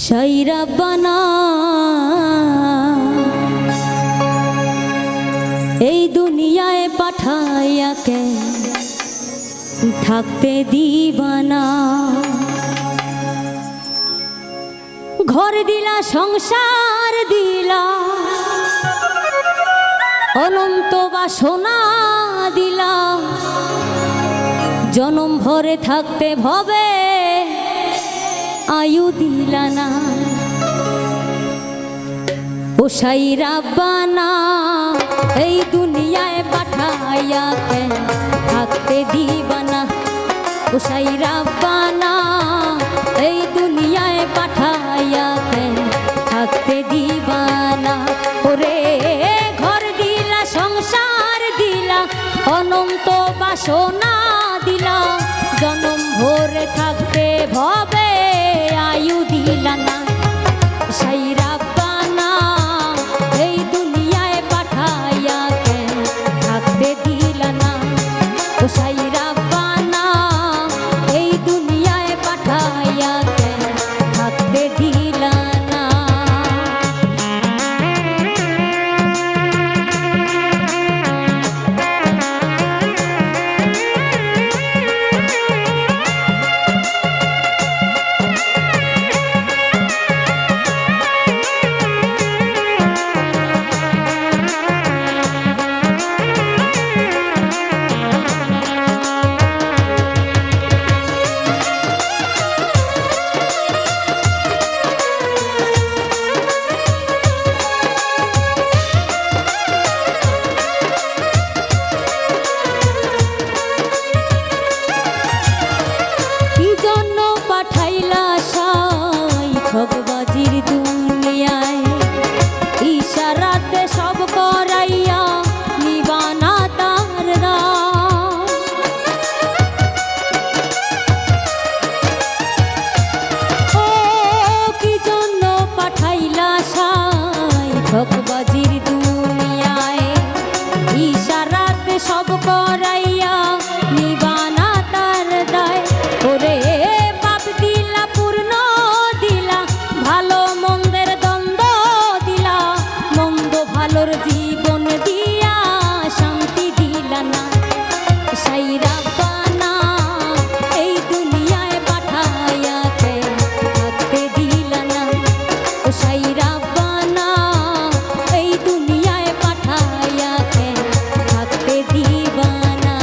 সেই রাব্বানা এই দুনিয়ায় পাঠাইয়া কে থাকতে দিবানা। ঘর দিলা, সংসার দিলা, অনন্ত বাসনা দিলা, জনম ভরে থাকতে ভবে আয়ু দিলা না। ও সেই রাব্বানা এই দুনিয়ায় পাঠাইয়া কেন থাকতে দিবানা। ও সেই রাব্বানা এই দুনিয়ায় পাঠাইয়া কেন থাকতে দিবানা। ওরে ঘর দিলা, সংসার দিলা, অনন্ত বাসনা দিলা, জনম ভরে থাকতে ভবে আয়ু দিলা না। সেই রাব্বানা এই দুনিয়ায় পাঠাইয়া কেন থাকতে দিলা না। ও সেই রাব্বানা এই দুনিয়ায় পাঠাইয়া কেন থাকতে দিলা না। ঠকবাজির দুনিয়ায় ইশারাতে সব করাইয়া নিবানা তার রাম। ও কি জন্য পাঠাইলা সাই ঠকবাজির দুনিয়ায় ইশারাতে সব করাইয়া নিবানা তার দায়। ওরে পাপ দিলা, পূর্ণ দিলা, ভালো মন্দের দ্বন্দ্ব দিলা, মন্দ ভালোর জীবন দিয়া শান্তি দিলা না। সেই রাব্বানা এই দুনিয়ায় পাঠাইয়া কেন থাকতে দিলা না। ও সেই রাব্বানা এই দুনিয়ায় পাঠাইয়া কেন থাকতে দিবা না।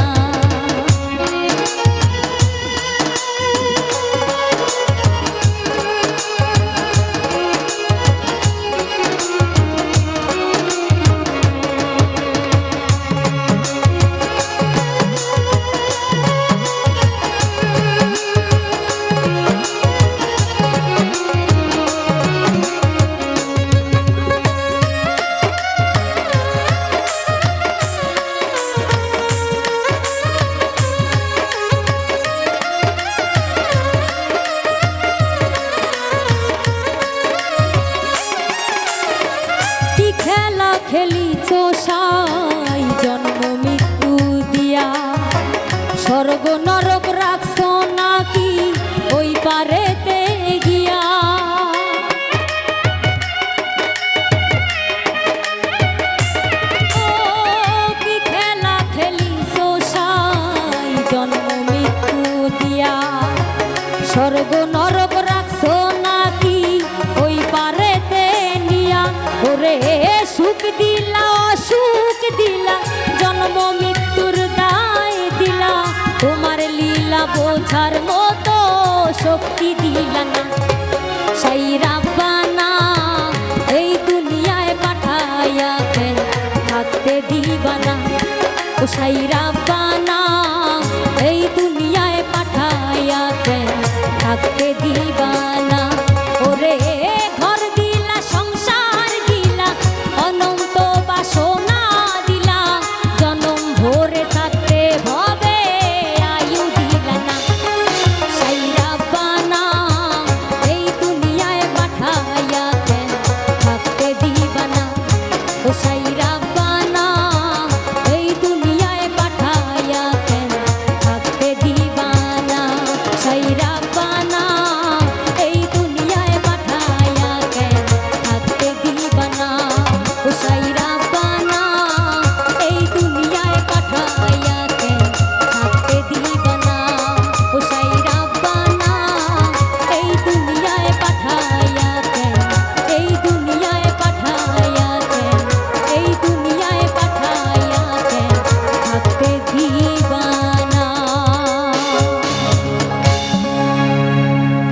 খেলা খেলিছ সাই জন্ম মৃত্যু দিয়া, স্বর্গ নরক রাখছ নাকি ওই পারেতে গিয়া। ও কি খেলা খেলিছ সাই জন্ম মৃত্যু দিয়া, স্বর্গ নরক রাখছ নাকি ওই পারেতে নিয়া। ওরে সুখ দিলা, অসুখ দিলা, জন্ম মৃত্যুর দায় দিলা, তোমার লীলা বোঝার মতো শক্তি দিলা না। সেই রাব্বানা এই দুনিয়ায় পাঠাইয়া কেন থাকতে দিবা না। ও সেই রাব্বানা এই দুনিয়ায় পাঠাইয়া কেন থাকতে দিবা না।